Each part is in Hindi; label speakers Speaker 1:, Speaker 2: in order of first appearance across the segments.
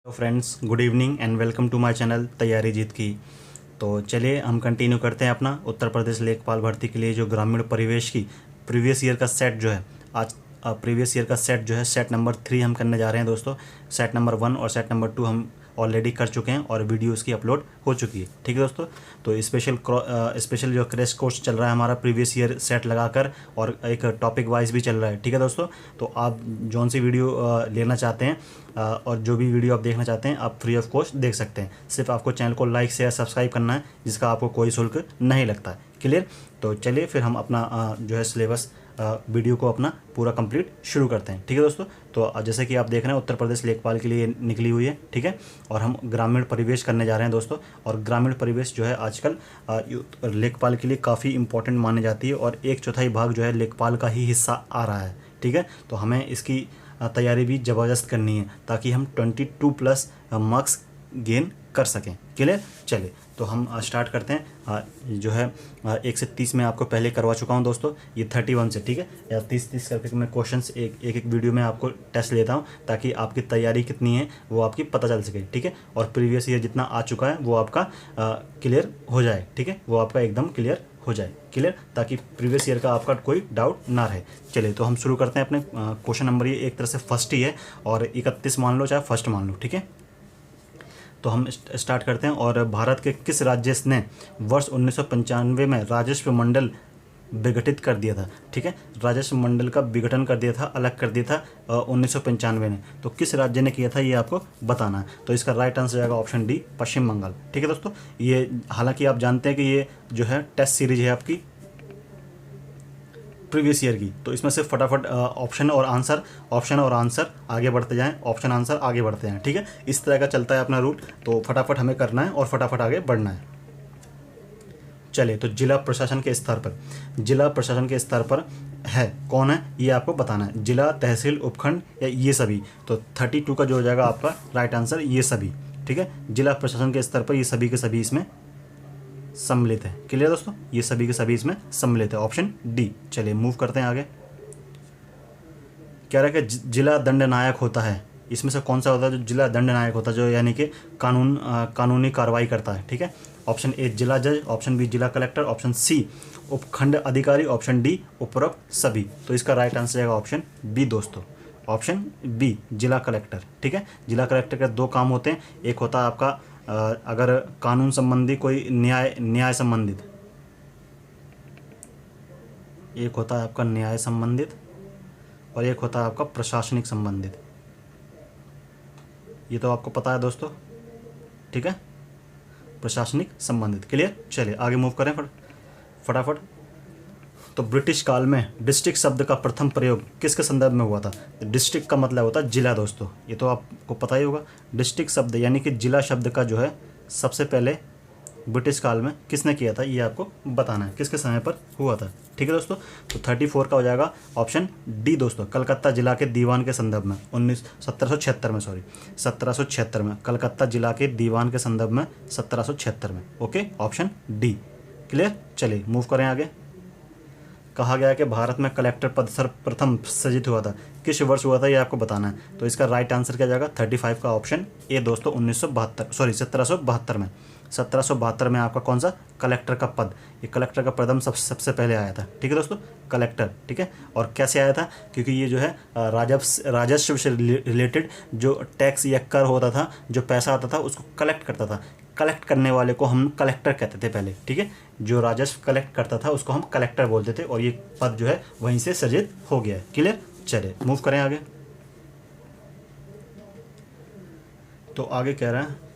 Speaker 1: Friends, good evening and welcome to my channel तैयारी जीत की। तो चलिए हम कंटिन्यू करते हैं अपना उत्तर प्रदेश लेखपाल भर्ती के लिए जो ग्रामीण परिवेश की प्रीवियस ईयर का सेट जो है आज प्रीवियस ईयर का सेट जो है सेट नंबर 3 हम करने जा रहे हैं दोस्तों। सेट नंबर 1 और सेट नंबर 2 हम ऑलरेडी कर चुके हैं और वीडियो उसकी अपलोड हो चुकी है। ठीक है दोस्तों, तो स्पेशल जो क्रैश कोर्स चल रहा है हमारा प्रीवियस ईयर सेट लगाकर और एक टॉपिक वाइज भी चल रहा है। ठीक है दोस्तों, तो आप जौन सी वीडियो लेना चाहते हैं और जो भी वीडियो आप देखना चाहते हैं आप फ्री ऑफ कॉस्ट देख सकते हैं। सिर्फ आपको चैनल को लाइक शेयर सब्सक्राइब करना है, जिसका आपको कोई शुल्क नहीं लगता है। क्लियर? तो चलिए फिर हम अपना जो है सिलेबस वीडियो को अपना पूरा कंप्लीट शुरू करते हैं। ठीक है दोस्तों, तो जैसे कि आप देख रहे हैं उत्तर प्रदेश लेखपाल के लिए निकली हुई है। ठीक है, और हम ग्रामीण परिवेश करने जा रहे हैं दोस्तों। और ग्रामीण परिवेश जो है आजकल लेखपाल के लिए काफ़ी इंपॉर्टेंट मानी जाती है और 1/4 भाग जो है लेखपाल का ही हिस्सा आ रहा है। ठीक है, तो हमें इसकी तैयारी भी ज़बरदस्त करनी है ताकि हम 22+ मार्क्स गेन कर सकें। क्लियर? चलिए तो हम स्टार्ट करते हैं। जो है 1 से 30 में आपको पहले करवा चुका हूं दोस्तों, ये 31 से। ठीक है, या 30 करके मैं क्वेश्चंस एक वीडियो में आपको टेस्ट लेता हूं ताकि आपकी तैयारी कितनी है वो आपकी पता चल सके। ठीक है, और प्रीवियस ईयर जितना आ चुका है वो आपका क्लियर हो जाए। ठीक है, वो आपका एकदम क्लियर हो जाए। क्लियर, ताकि प्रीवियस ईयर का आपका कोई डाउट ना रहे। चलिए तो हम शुरू करते हैं अपने क्वेश्चन नंबर। ये एक तरह से फर्स्ट ही है और 31 मान लो चाहे फर्स्ट मान लो। ठीक है, तो हम स्टार्ट करते हैं। और भारत के किस राज्य ने वर्ष 1995 में राजस्व मंडल विघटित कर दिया था? ठीक है, राजस्व मंडल का विघटन कर दिया था, अलग कर दिया था 1995 में। तो किस राज्य ने किया था ये आपको बताना है। तो इसका राइट आंसर जाएगा ऑप्शन डी, पश्चिम बंगाल। ठीक है दोस्तों, ये हालांकि आप जानते हैं कि ये जो है टेस्ट सीरीज है आपकी प्रीवियस ईयर की, तो इसमें से फटाफट ऑप्शन और आंसर आगे बढ़ते जाएं, ऑप्शन आंसर आगे बढ़ते जाएं। ठीक है, इस तरह का चलता है अपना रूट, तो फटाफट हमें करना है और फटाफट आगे बढ़ना है। चलिए तो जिला प्रशासन के स्तर पर है कौन है ये आपको बताना है। जिला, तहसील, उपखंड या ये सभी। तो 32 का जो हो जाएगा आपका राइट आंसर ये सभी। ठीक है, जिला प्रशासन के स्तर पर ये सभी के सभी इसमें सम्मिलित है। क्लियर दोस्तों, ये सभी के सभी इसमें सम्मिलित है, ऑप्शन डी। चलिए मूव करते हैं आगे। कह रहा है कि जिला दंड नायक होता है, इसमें से कौन सा होता है जो जिला दंड नायक होता है, जो यानी कि कानूनी कार्रवाई करता है। ठीक है, ऑप्शन ए जिला जज, ऑप्शन बी जिला कलेक्टर, ऑप्शन सी उपखंड अधिकारी, ऑप्शन डी उपरोक्त सभी। तो इसका राइट आंसर है ऑप्शन बी दोस्तों, ऑप्शन बी जिला कलेक्टर। ठीक है, जिला कलेक्टर के 2 काम होते हैं। एक होता है आपका अगर कानून संबंधी कोई न्याय संबंधित, एक होता है आपका न्याय संबंधित और एक होता है आपका प्रशासनिक संबंधित। ये तो आपको पता है दोस्तों। ठीक है, प्रशासनिक संबंधित। क्लियर? चलिए आगे मूव करें फटाफट। तो ब्रिटिश काल में डिस्ट्रिक्ट शब्द का प्रथम प्रयोग किसके संदर्भ में हुआ था? डिस्ट्रिक्ट का मतलब होता है जिला दोस्तों, ये तो आपको पता ही होगा। डिस्ट्रिक्ट शब्द यानी कि जिला शब्द का जो है सबसे पहले ब्रिटिश काल में किसने किया था ये आपको बताना है, किसके समय पर हुआ था। ठीक है दोस्तों, तो 34 का हो जाएगा ऑप्शन डी दोस्तों, कलकत्ता जिला के दीवान के संदर्भ में 1776 में कलकत्ता जिला के दीवान के संदर्भ में 1776 में। Okay, option D. क्लियर? चलिए मूव करें आगे। कहा गया कि भारत में कलेक्टर पद सर्वप्रथम सृजित हुआ था, किस वर्ष हुआ था ये आपको बताना है। तो इसका राइट आंसर क्या जाएगा 35 का ऑप्शन ए दोस्तों, 1772 में। 1772 में आपका कौन सा कलेक्टर का पद, ये कलेक्टर का पद सबसे पहले आया था। ठीक है दोस्तों, कलेक्टर। ठीक है, और कैसे आया था? क्योंकि ये जो है राजस्व से रिलेटेड जो टैक्स या कर होता था, जो पैसा आता था उसको कलेक्ट करता था। कलेक्ट करने वाले को हम कलेक्टर कहते थे पहले। ठीक है, जो राजस्व कलेक्ट करता था उसको हम कलेक्टर बोलते थे और ये पद जो है वहीं से सृजित हो गया है। क्लियर? चलिए मूव करें आगे। तो आगे कह रहा है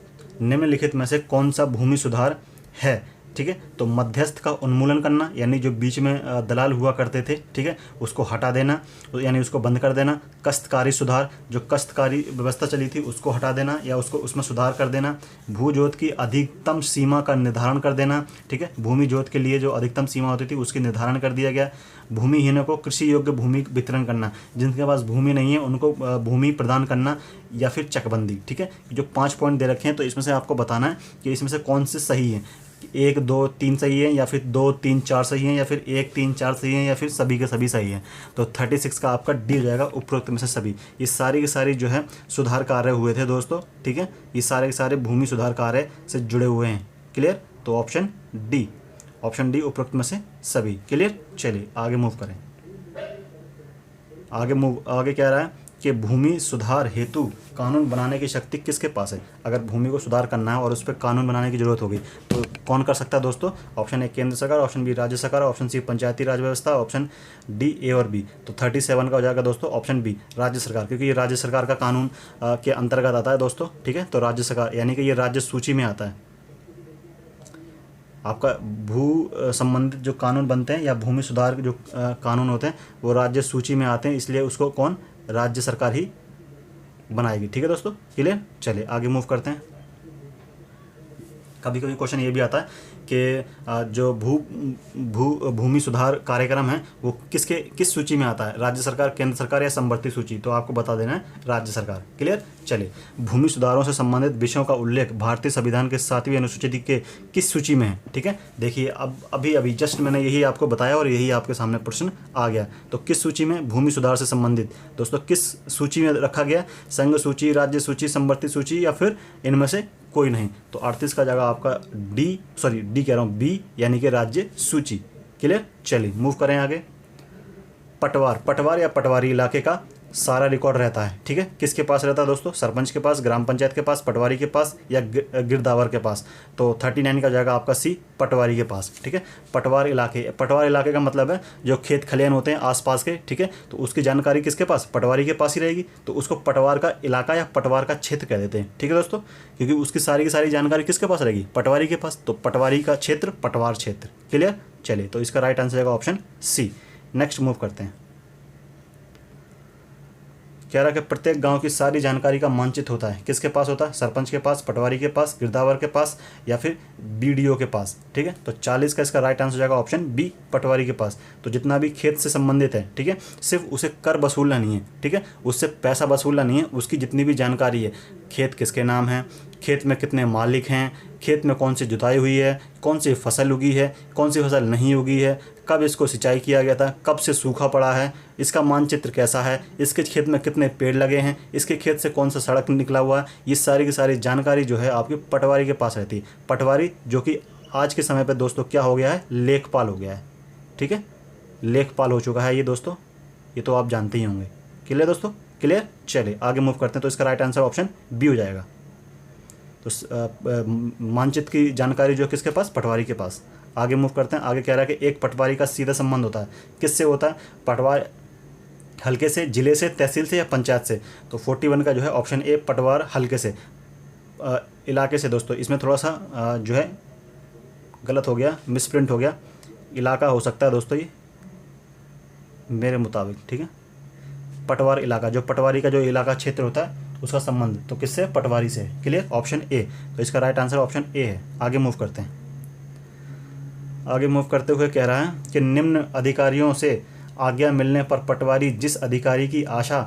Speaker 1: निम्नलिखित में से कौन सा भूमि सुधार है? ठीक है, तो मध्यस्थ का उन्मूलन करना, यानी जो बीच में दलाल हुआ करते थे, ठीक है, उसको हटा देना, यानी उसको बंद कर देना। कष्टकारी सुधार, जो कष्टकारी व्यवस्था चली थी उसको हटा देना या उसको उसमें सुधार कर देना। भू जोत की अधिकतम सीमा का निर्धारण कर देना। ठीक है, भूमि जोत के लिए जो अधिकतम सीमा होती थी उसकी निर्धारण कर दिया गया। भूमिहीनों को कृषि योग्य भूमि वितरण करना, जिनके पास भूमि नहीं है उनको भूमि प्रदान करना, या फिर चकबंदी। ठीक है, जो 5 पॉइंट दे रखे हैं तो इसमें से आपको बताना है कि इसमें से कौन से सही है। 1 2 3 सही है, या फिर 2 3 4 सही है, या फिर 1 3 4 सही है, या फिर सभी के सभी सही हैं। तो 36 का आपका डी हो जाएगा, उपरोक्त में से सभी। ये सारी की सारी जो है सुधार कार्य हुए थे दोस्तों, ठीक है। ये सारे के सारे भूमि सुधार कार्य से जुड़े हुए हैं। क्लियर? तो ऑप्शन डी उपरोक्त में से सभी। क्लियर? चलिए आगे मूव करें। आगे क्या रहा है कि भूमि सुधार हेतु कानून बनाने की शक्ति किसके पास है। अगर भूमि को सुधार करना है और उस पर कानून बनाने की जरूरत होगी तो कौन कर सकता है दोस्तों? ऑप्शन ए केंद्र सरकार, ऑप्शन बी राज्य सरकार, ऑप्शन सी पंचायती राज व्यवस्था, ऑप्शन डी ए और बी। तो 37 का हो जाएगा दोस्तों ऑप्शन बी राज्य सरकार, क्योंकि ये राज्य सरकार का कानून के अंतर्गत आता है दोस्तों, ठीक है। तो राज्य सरकार यानी कि ये राज्य सूची में आता है। आपका भू संबंधित जो कानून बनते हैं या भूमि सुधार के जो कानून होते हैं वो राज्य सूची में आते हैं, इसलिए उसको कौन? राज्य सरकार ही बनाएगी। ठीक है दोस्तों, क्लियर? चलिए आगे मूव करते हैं। कभी कभी क्वेश्चन ये भी आता है कि जो भूमि सुधार कार्यक्रम है वो किस सूची में आता है, राज्य सरकार, केंद्र सरकार या समवर्ती सूची? तो आपको बता देना है राज्य सरकार। क्लियर? चलिए, भूमि सुधारों से संबंधित विषयों का उल्लेख भारतीय संविधान के 7वीं अनुसूची के किस सूची में है? ठीक है, देखिए अब अभी जस्ट मैंने यही आपको बताया और यही आपके सामने प्रश्न आ गया। तो किस सूची में भूमि सुधार से संबंधित दोस्तों किस सूची में रखा गया? संघ सूची, राज्य सूची, समवर्ती सूची, या फिर इनमें से कोई नहीं? तो 38 का जाएगा आपका डी कह रहा हूँ, बी यानी कि राज्य सूची। क्लियर? चलिए मूव करें आगे। पटवार या पटवारी इलाके का सारा रिकॉर्ड रहता है, ठीक है। किसके पास रहता है दोस्तों? सरपंच के पास, ग्राम पंचायत के पास, पटवारी के पास या गिरदावर के पास? तो 39 का जाएगा आपका सी पटवारी के पास, ठीक है। पटवार इलाके का मतलब है जो खेत खलिहान होते हैं आसपास के, ठीक है। तो उसकी जानकारी किसके पास? पटवारी के पास ही रहेगी। तो उसको पटवार का इलाका या पटवार का क्षेत्र कह देते हैं, ठीक है दोस्तों, क्योंकि उसकी सारी की सारी जानकारी किसके पास रहेगी? पटवारी के पास। तो पटवारी का क्षेत्र पटवार क्षेत्र। क्लियर? चलिए, तो इसका राइट आंसर जाएगा ऑप्शन सी। नेक्स्ट मूव करते हैं। कह रहा है कि प्रत्येक गांव की सारी जानकारी का मानचित्र होता है, किसके पास होता है? सरपंच के पास, पटवारी के पास, गिरदावर के पास या फिर बीडीओ के पास, ठीक है। तो 40 का इसका राइट आंसर जाएगा ऑप्शन बी पटवारी के पास। तो जितना भी खेत से संबंधित है, ठीक है, सिर्फ उसे कर वसूलना नहीं है, ठीक है, उससे पैसा वसूलना नहीं है, उसकी जितनी भी जानकारी है, खेत किसके नाम है, खेत में कितने मालिक हैं, खेत में कौन सी जुताई हुई है, कौन सी फसल उगी है, कौन सी फसल नहीं उगी है, कब इसको सिंचाई किया गया था, कब से सूखा पड़ा है, इसका मानचित्र कैसा है, इसके खेत में कितने पेड़ लगे हैं, इसके खेत से कौन सा सड़क निकला हुआ है, ये सारी की सारी जानकारी जो है आपकी पटवारी के पास रहती है। पटवारी जो कि आज के समय पर दोस्तों क्या हो गया है? लेखपाल हो गया है, ठीक है, लेखपाल हो चुका है ये दोस्तों, ये तो आप जानते ही होंगे। क्लियर दोस्तों? क्लियर? चलिए आगे मूव करते हैं। तो इसका राइट आंसर ऑप्शन बी हो जाएगा। तो मानचित्र की जानकारी जो किसके पास? पटवारी के पास। आगे मूव करते हैं। आगे कह रहा है कि एक पटवारी का सीधा संबंध होता है, किससे होता है? पटवार हल्के से, जिले से, तहसील से या पंचायत से? तो 41 का जो है ऑप्शन ए पटवार हल्के से, इलाके से। दोस्तों इसमें थोड़ा सा जो है गलत हो गया, मिसप्रिंट हो गया, इलाका हो सकता है दोस्तों ये मेरे मुताबिक, ठीक है। पटवार इलाका, जो पटवारी का जो इलाका क्षेत्र होता है उसका संबंध तो किससे? पटवारी से। क्लियर? Option A. तो इसका राइट आंसर ऑप्शन ए है। आगे मूव करते हैं। आगे मूव करते हुए कह रहा है कि निम्न अधिकारियों से आज्ञा मिलने पर पटवारी जिस अधिकारी की आशा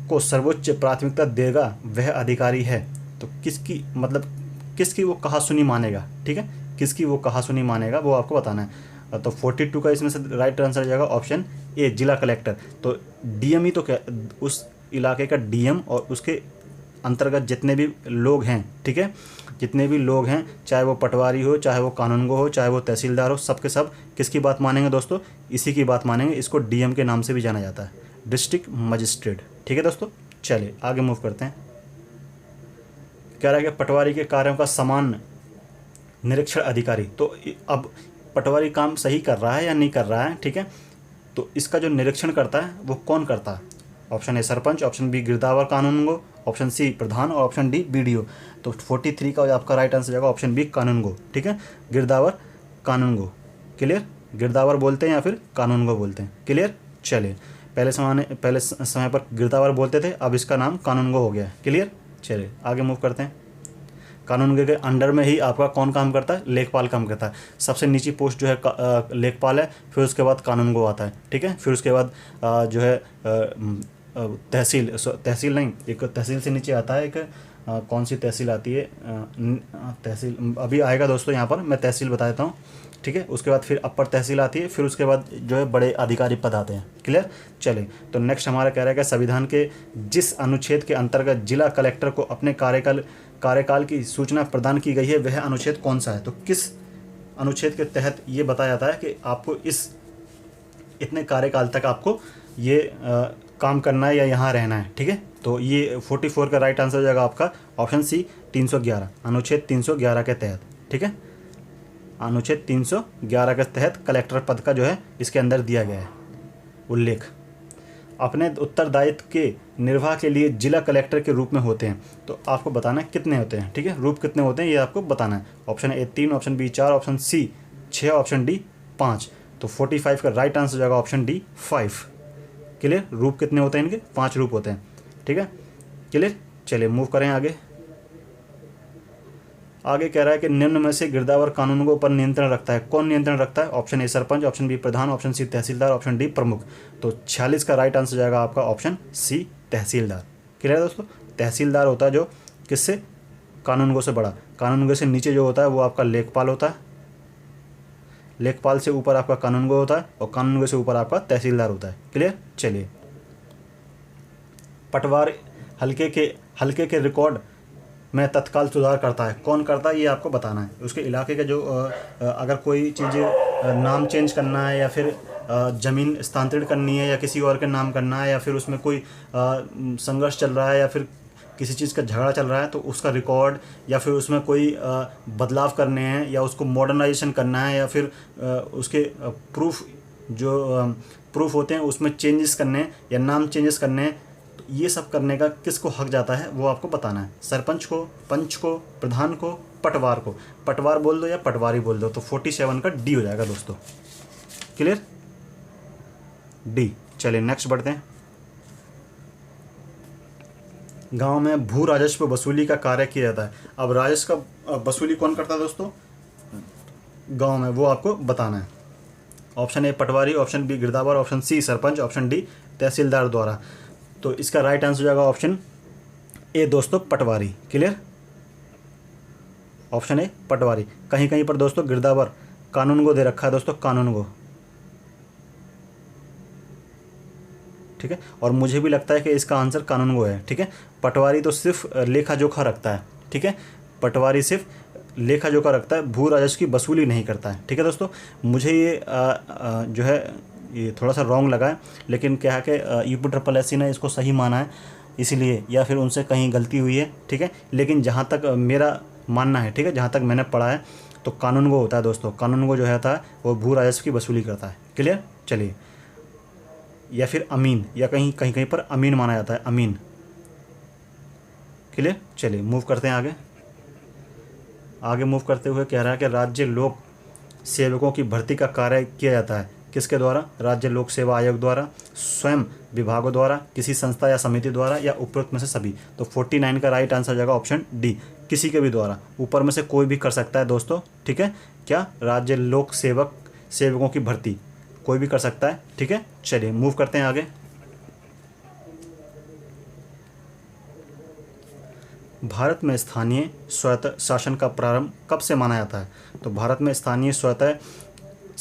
Speaker 1: को सर्वोच्च प्राथमिकता देगा वह अधिकारी है। तो किसकी वो कहा सुनी मानेगा, ठीक है, किसकी वो कहा सुनी मानेगा वो आपको बताना है। तो 42 का इसमें से राइट आंसर जाएगा ऑप्शन ए जिला कलेक्टर। तो डीएम ही तो क्या, उस इलाके का डीएम और उसके अंतर्गत जितने भी लोग हैं, ठीक है, जितने भी लोग हैं, चाहे वो पटवारी हो, चाहे वो कानूनगो हो, चाहे वो तहसीलदार हो, सब के सब किसकी बात मानेंगे दोस्तों? इसी की बात मानेंगे। इसको डीएम के नाम से भी जाना जाता है, डिस्ट्रिक्ट मजिस्ट्रेट, ठीक है दोस्तों। चलिए आगे मूव करते हैं। कह रहा है कि पटवारी के कार्यों का समान निरीक्षण अधिकारी। तो अब पटवारी काम सही कर रहा है या नहीं कर रहा है, ठीक है, तो इसका जो निरीक्षण करता है वो कौन करता है? Option A sarpanch, option B girdawar kanungo, option C pradhan और ऑप्शन डी बीडीओ। तो 43 का आपका राइट आंसर जाएगा ऑप्शन बी कानूनगो, ठीक है, गिरदावर कानूनगो। क्लियर? गिरदावर बोलते हैं या फिर कानूनगो बोलते हैं। क्लियर? चलिए, पहले समय पर गिरदावर बोलते थे, अब इसका नाम कानूनगो हो गया है। क्लियर? चलिए आगे मूव करते हैं। कानूनगो के अंडर में ही आपका कौन काम करता है? लेखपाल काम करता है। सबसे नीची पोस्ट जो है लेखपाल है, फिर उसके बाद कानूनगो आता है, ठीक है, फिर उसके बाद जो है तहसील नहीं, एक तहसील से नीचे आता है एक कौन सी तहसील आती है, तहसील अभी आएगा दोस्तों, यहाँ पर मैं तहसील बता देता हूँ, ठीक है। उसके बाद फिर अपर तहसील आती है, फिर उसके बाद जो है बड़े अधिकारी पद आते हैं। क्लियर। चलिए, तो नेक्स्ट हमारा कह रहा है कि संविधान के जिस अनुच्छेद के अंतर्गत जिला कलेक्टर को अपने कार्यकाल की सूचना प्रदान की गई है वह अनुच्छेद कौन सा है। तो किस अनुच्छेद के तहत ये बताया जाता है कि आपको इतने कार्यकाल तक आपको ये काम करना है या यहाँ रहना है, ठीक है। तो ये 44 का राइट आंसर हो जाएगा आपका ऑप्शन सी 311, अनुच्छेद 311 के तहत, ठीक है। अनुच्छेद 311 के तहत कलेक्टर पद का जो है इसके अंदर दिया गया है उल्लेख। अपने उत्तरदायित्व के निर्वाह के लिए जिला कलेक्टर के रूप में होते हैं, तो आपको बताना है कितने होते हैं, ठीक है। रूप कितने होते हैं ये आपको बताना है। Option A 3, option B 4, option C 6, option D 5। तो 45 का राइट आंसर हो जाएगा ऑप्शन डी 5। क्लियर। रूप कितने होते हैं इनके? 5 रूप होते हैं, ठीक है। क्लियर। चलिए मूव करें आगे। आगे कह रहा है कि निम्न में से गिरदावर कानूनों पर नियंत्रण रखता है, कौन नियंत्रण रखता है। Option A sarpanch, option B प्रधान, option C tehsildar, option D प्रमुख। तो 46 का राइट आंसर जाएगा आपका ऑप्शन सी तहसीलदार। क्लियर है दोस्तों। तहसीलदार होता है जो किससे, कानूनगो से बड़ा, कानूनगो से नीचे जो होता है वो आपका लेखपाल होता है, लेखपाल से ऊपर आपका कानूनगो होता है और कानूनगो से ऊपर आपका तहसीलदार होता है। क्लियर। चलिए, पटवार हल्के के रिकॉर्ड में तत्काल सुधार करता है, कौन करता है ये आपको बताना है। उसके इलाके के जो अगर कोई चीज़ें नाम चेंज करना है या फिर ज़मीन स्थानांतरित करनी है या किसी और के नाम करना है या फिर उसमें कोई संघर्ष चल रहा है या फिर किसी चीज़ का झगड़ा चल रहा है तो उसका रिकॉर्ड या फिर उसमें कोई बदलाव करने हैं या उसको मॉडर्नाइजेशन करना है या फिर उसके प्रूफ होते हैं उसमें चेंजेस करने हैं या नाम चेंजेस करने हैं, तो ये सब करने का किसको हक जाता है वो आपको बताना है। सरपंच को, पंच को, प्रधान को, पटवार को। पटवार बोल दो या पटवारी बोल दो। तो 47 का डी हो जाएगा दोस्तों। Clear, D. चलिए नेक्स्ट बढ़ते हैं। गांव में भू राजस्व वसूली का कार्य किया जाता है। अब राजस्व का वसूली कौन करता है दोस्तों गांव में, वो आपको बताना है। Option A patwari, option B girdawar, option C sarpanch, option D tehsildar द्वारा। तो इसका राइट आंसर हो जाएगा ऑप्शन ए दोस्तों पटवारी। क्लियर, ऑप्शन ए पटवारी। कहीं कहीं पर दोस्तों गिरदावर कानूनगो दे रखा है दोस्तों, कानूनगो, ठीक है। और मुझे भी लगता है कि इसका आंसर कानूनगो है, ठीक है। पटवारी तो सिर्फ लेखा जोखा रखता है, ठीक है। पटवारी सिर्फ लेखा जोखा रखता है, भू राजस्व की वसूली नहीं करता है, ठीक है दोस्तों। मुझे ये जो है ये थोड़ा सा रॉन्ग लगा है, लेकिन क्या है कि UPSSC ने इसको सही माना है इसीलिए, या फिर उनसे कहीं गलती हुई है, ठीक है। लेकिन जहाँ तक मेरा मानना है, ठीक है, जहाँ तक मैंने पढ़ा है तो कानूनगो होता है दोस्तों। कानूनगो जो है वो भू राजस्व की वसूली करता है। क्लियर। चलिए, या फिर अमीन, या कहीं कहीं पर अमीन माना जाता है, अमीन। क्लियर। चलिए मूव करते हैं आगे मूव करते हुए कह रहा है कि राज्य लोक सेवकों की भर्ती का कार्य किया जाता है किसके द्वारा। राज्य लोक सेवा आयोग द्वारा, स्वयं विभागों द्वारा, किसी संस्था या समिति द्वारा, या उपरोक्त में से सभी। तो 49 का राइट आंसर जाएगा ऑप्शन डी, किसी के भी द्वारा। ऊपर में से कोई भी कर सकता है दोस्तों, ठीक है। क्या, राज्य लोक सेवकों की भर्ती कोई भी कर सकता है, ठीक है। चलिए मूव करते हैं आगे। भारत में स्थानीय स्वायत्त शासन का प्रारंभ कब से माना जाता है। तो भारत में स्थानीय स्वायत्त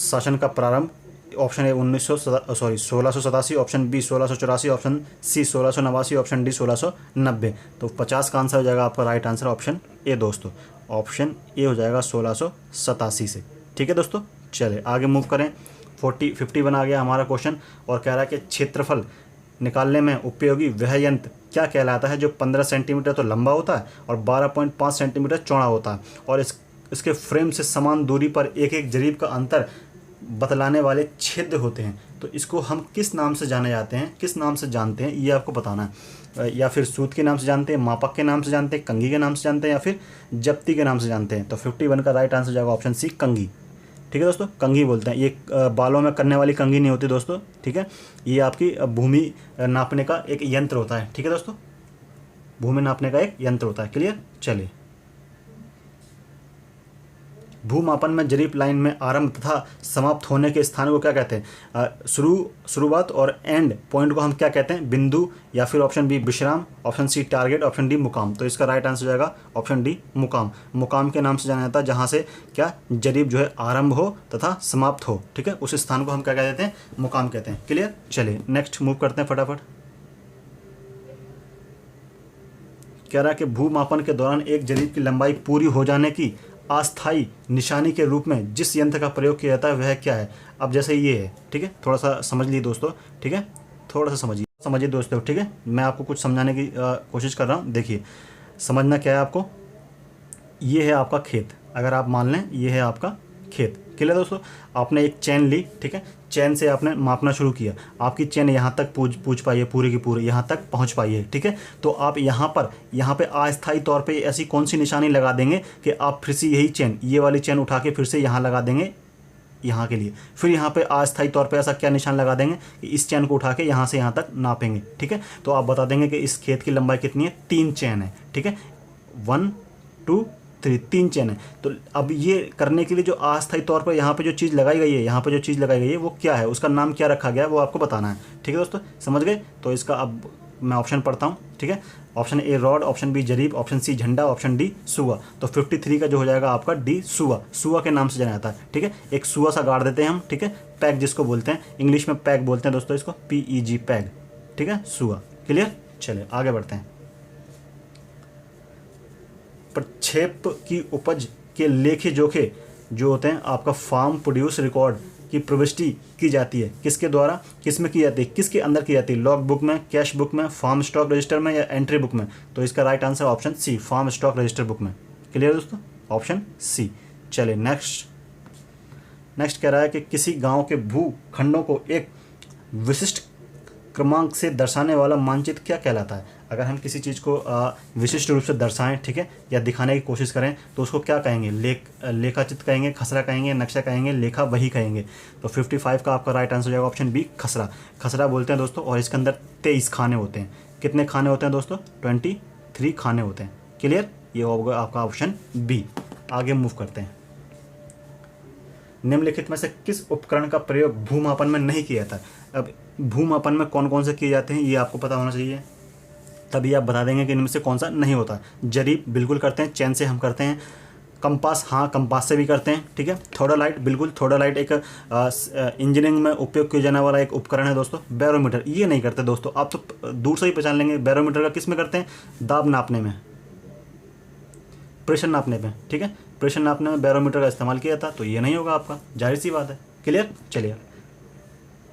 Speaker 1: शासन का प्रारंभ option A 1687, option B 1684, option C 1689, option D 1690। तो 50 का आंसर हो जाएगा आपका राइट आंसर ऑप्शन ए दोस्तों। ऑप्शन ए हो जाएगा 1687 से, ठीक है दोस्तों। चलिए आगे मूव करें। 51 आ गया हमारा क्वेश्चन और कह रहा है कि क्षेत्रफल निकालने में उपयोगी वह यंत्र क्या कहलाता है जो 15 सेंटीमीटर तो लंबा होता है और 12.5 सेंटीमीटर चौड़ा होता है और इसके फ्रेम से समान दूरी पर एक एक जरीब का अंतर बतलाने वाले छिद्र होते हैं। तो इसको हम किस नाम से जाने जाते हैं, किस नाम से जानते हैं, ये आपको बताना है। या फिर सूत के नाम से जानते हैं, मापक के नाम से जानते हैं, कंघी के नाम से जानते हैं, या फिर जप्ती के नाम से जानते हैं। तो 51 का राइट आंसर जाएगा ऑप्शन सी, कंघी। ठीक है दोस्तों, कंघी बोलते हैं। ये बालों में करने वाली कंघी नहीं होती दोस्तों, ठीक है। ये आपकी भूमि नापने का एक यंत्र होता है, ठीक है दोस्तों। भूमि नापने का एक यंत्र होता है। क्लियर। चलिए भूमापन में जरीप लाइन में आरंभ तथा समाप्त होने के स्थान को क्या कहते हैं? शुरुआत और एंड पॉइंट को हम क्या कहते हैं? बिंदु, या फिर ऑप्शन बी विश्राम, option C target, option D मुकाम। तो इसका राइट आंसर हो जाएगा ऑप्शन डी मुकाम। मुकाम के नाम से जाना जाता है जहाँ से क्या जरीब जो है आरंभ हो तथा समाप्त हो, ठीक है, उस स्थान को हम क्या कह देते हैं? मुकाम कहते हैं। क्लियर? चलिए नेक्स्ट मूव करते हैं फटाफट। कह रहा है कि भूमापन के दौरान एक जरीब की लंबाई पूरी हो जाने की अस्थायी निशानी के रूप में जिस यंत्र का प्रयोग किया जाता है वह क्या है? अब जैसे ये है, ठीक है, थोड़ा सा समझ लीजिए दोस्तों, ठीक है, थोड़ा सा समझिए दोस्तों, ठीक है, मैं आपको कुछ समझाने की कोशिश कर रहा हूँ। देखिए समझना क्या है आपको, ये है आपका खेत, अगर आप मान लें ये है आपका खेत। क्लियर दोस्तों? आपने एक चैन ली, ठीक है, चैन से आपने मापना शुरू किया, आपकी चैन यहाँ तक पूछ पाई है, पूरी की पूरी यहाँ तक पहुँच पाई है, ठीक है। तो आप यहाँ पे अस्थायी तौर पे ऐसी कौन सी निशानी लगा देंगे कि आप फिर से यही चैन, ये वाली चैन उठा के फिर से यहाँ लगा देंगे यहाँ के लिए, फिर यहाँ पे अस्थायी तौर पे ऐसा क्या निशान लगा देंगे कि इस चैन को उठा के यहाँ से यहाँ तक नापेंगे, ठीक है। तो आप बता देंगे कि इस खेत की लंबाई कितनी है? 3 चैन है, ठीक है, 1 2 3 चैन है। तो अब ये करने के लिए जो अस्थायी तौर पर यहाँ पे जो चीज़ लगाई गई है, यहाँ पे जो चीज़ लगाई गई है वो क्या है, उसका नाम क्या रखा गया है वो आपको बताना है, ठीक है दोस्तों, समझ गए? तो इसका अब मैं ऑप्शन पढ़ता हूँ, ठीक है। Option A rod, option B जरीब, ऑप्शन सी झंडा, ऑप्शन डी सुआ। तो 53 का जो हो जाएगा आपका डी सुआ। सुआ के नाम से जाना जाता है, ठीक है। एक सुआ सा गाड़ देते हैं हम, ठीक है, पैग जिसको बोलते हैं, इंग्लिश में पैग बोलते हैं दोस्तों इसको, PEG पैग, ठीक है, सुआ। क्लियर? चलिए आगे बढ़ते हैं। प्रक्षेप की उपज के लेखे जोखे जो होते हैं आपका फार्म प्रोड्यूस रिकॉर्ड की प्रविष्टि की जाती है किसके द्वारा, किसमें की जाती है, किसके अंदर की जाती है? लॉग बुक में, कैश बुक में, फार्म स्टॉक रजिस्टर में, या एंट्री बुक में? तो इसका right answer option C, farm stock register book में। क्लियर दोस्तों? Option C. चलिए नेक्स्ट कह रहा है कि किसी गांव के भू खंडों को एक विशिष्ट क्रमांक से दर्शाने वाला मानचित्र क्या कहलाता है? अगर हम किसी चीज़ को विशिष्ट रूप से दर्शाएं, ठीक है, या दिखाने की कोशिश करें तो उसको क्या कहेंगे? लेखा चित्र कहेंगे, खसरा कहेंगे, नक्शा कहेंगे, लेखा वही कहेंगे। तो 55 का आपका राइट आंसर हो जाएगा ऑप्शन बी, खसरा। खसरा बोलते हैं दोस्तों, और इसके अंदर 23 खाने होते हैं। कितने खाने होते हैं दोस्तों? 23 खाने होते हैं। क्लियर? ये होगा आपका ऑप्शन बी। आगे मूव करते हैं। निम्नलिखित में से किस उपकरण का प्रयोग भूमापन में नहीं किया जाता? अब भूमापन में कौन कौन से किए जाते हैं ये आपको पता होना चाहिए, तभी आप बता देंगे कि इनमें से कौन सा नहीं होता। जरीब बिल्कुल करते हैं, चैन से हम करते हैं। कंपास, हाँ कंपास से भी करते हैं, ठीक है। थोडालाइट, बिल्कुल थोडालाइट एक इंजीनियरिंग में उपयोग किया जाने वाला एक उपकरण है दोस्तों। बैरोमीटर, ये नहीं करते दोस्तों, आप तो दूर से ही पहचान लेंगे। बैरोमीटर का किस में करते हैं? दाब नापने में, प्रेशर नापने में, ठीक है, प्रेशर नापने में बैरोमीटर का इस्तेमाल किया था, तो ये नहीं होगा आपका, जाहिर सी बात है। क्लियर? चलिए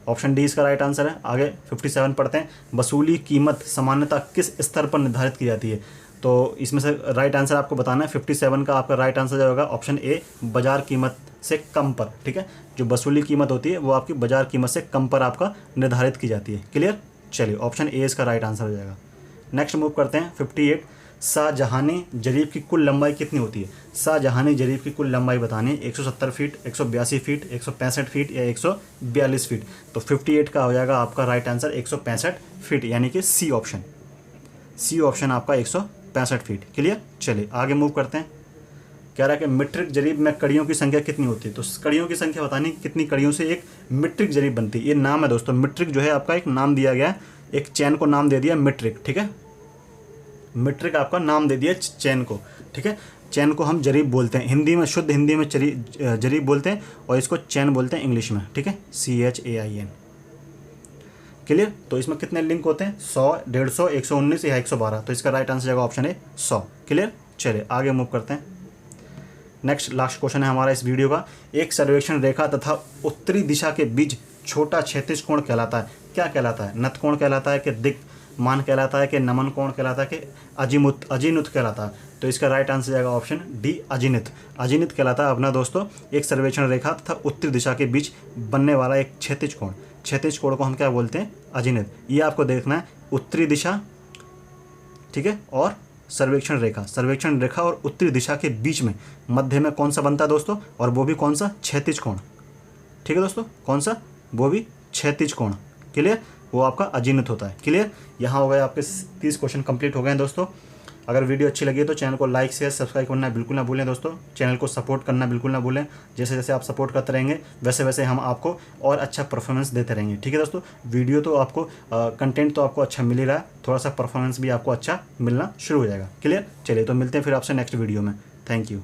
Speaker 1: ऑप्शन डी इसका राइट आंसर है। आगे 57 पढ़ते हैं। वसूली कीमत सामान्यतः किस स्तर पर निर्धारित की जाती है? तो इसमें से राइट आंसर आपको बताना है। 57 का आपका राइट आंसर होगा ऑप्शन ए, बाजार कीमत से कम पर, ठीक है। जो वसूली कीमत होती है वो आपकी बाजार कीमत से कम पर आपका निर्धारित की जाती है। क्लियर? चलिए ऑप्शन ए इसका राइट आंसर हो जाएगा। नेक्स्ट मूव करते हैं। 58, शाहजहानी जरीब की कुल लंबाई कितनी होती है? शाहजहानी जरीब की कुल लंबाई बतानी है। 170 फीट, 182 फीट, 165 फीट या 142 फीट। तो 58 का हो जाएगा आपका राइट आंसर 165 फीट, यानी कि सी ऑप्शन। सी ऑप्शन आपका 165 फीट। क्लियर? चलिए आगे मूव करते हैं। कह रहा है कि मीट्रिक जरीब में कड़ियों की संख्या कितनी होती है? तो कड़ियों की संख्या बतानी, कितनी कड़ियों से एक मीट्रिक जरीब बनती है। ये नाम है दोस्तों, मीट्रिक जो है आपका एक नाम दिया गया है, एक चैन को नाम दे दिया मीट्रिक, ठीक है। मीट्रिक आपका नाम दे दिया चैन को, ठीक है। चैन को हम जरीब बोलते हैं हिंदी में, शुद्ध हिंदी में जरीब बोलते हैं, और इसको चैन बोलते हैं इंग्लिश में, ठीक है, CHAIN। क्लियर? तो इसमें कितने लिंक होते हैं? 100, 150, 119 या 112। तो इसका राइट आंसर जाएगा ऑप्शन ए, 100। क्लियर? चलिए आगे मूव करते हैं। नेक्स्ट लास्ट क्वेश्चन है हमारा इस वीडियो का। एक सर्वेक्षण रेखा तथा उत्तरी दिशा के बीच छोटा क्षैतिज कोण कहलाता है, क्या कहलाता है? नत कोण कहलाता है कि दिक्मान कहलाता है कि नमन कोण कहलाता है कि अजीमुथ कहलाता है? तो इसका राइट आंसर जाएगा ऑप्शन डी, अजीनित। अजीनित कहलाता है अपना दोस्तों एक सर्वेक्षण रेखा तथा उत्तरी दिशा के बीच बनने वाला एक क्षैतिज कोण। क्षैतिज कोण को हम क्या बोलते हैं? अजीनित। ये आपको देखना है, उत्तरी दिशा, ठीक है, और सर्वेक्षण रेखा और उत्तरी दिशा के बीच में मध्य में कौन सा बनता है दोस्तों? और वो भी कौन सा? क्षैतिज कोण, ठीक है दोस्तों, कौन सा? वो भी क्षैतिज कोण। क्लियर? वो आपका अजीनित होता है। क्लियर? यहाँ हो गए आपके 30 क्वेश्चन कंप्लीट हो गए हैं दोस्तों। अगर वीडियो अच्छी लगी तो चैनल को लाइक शेयर सब्सक्राइब करना बिल्कुल ना भूलें दोस्तों। चैनल को सपोर्ट करना बिल्कुल ना भूलें। जैसे जैसे आप सपोर्ट करते रहेंगे वैसे वैसे हम आपको और अच्छा परफॉर्मेंस देते रहेंगे। ठीक है दोस्तों, वीडियो तो आपको कंटेंट तो आपको अच्छा मिल ही रहा है, थोड़ा सा परफॉर्मेंस भी आपको अच्छा मिलना शुरू हो जाएगा। क्लियर? चलिए तो मिलते हैं फिर आपसे नेक्स्ट वीडियो में। Thank you.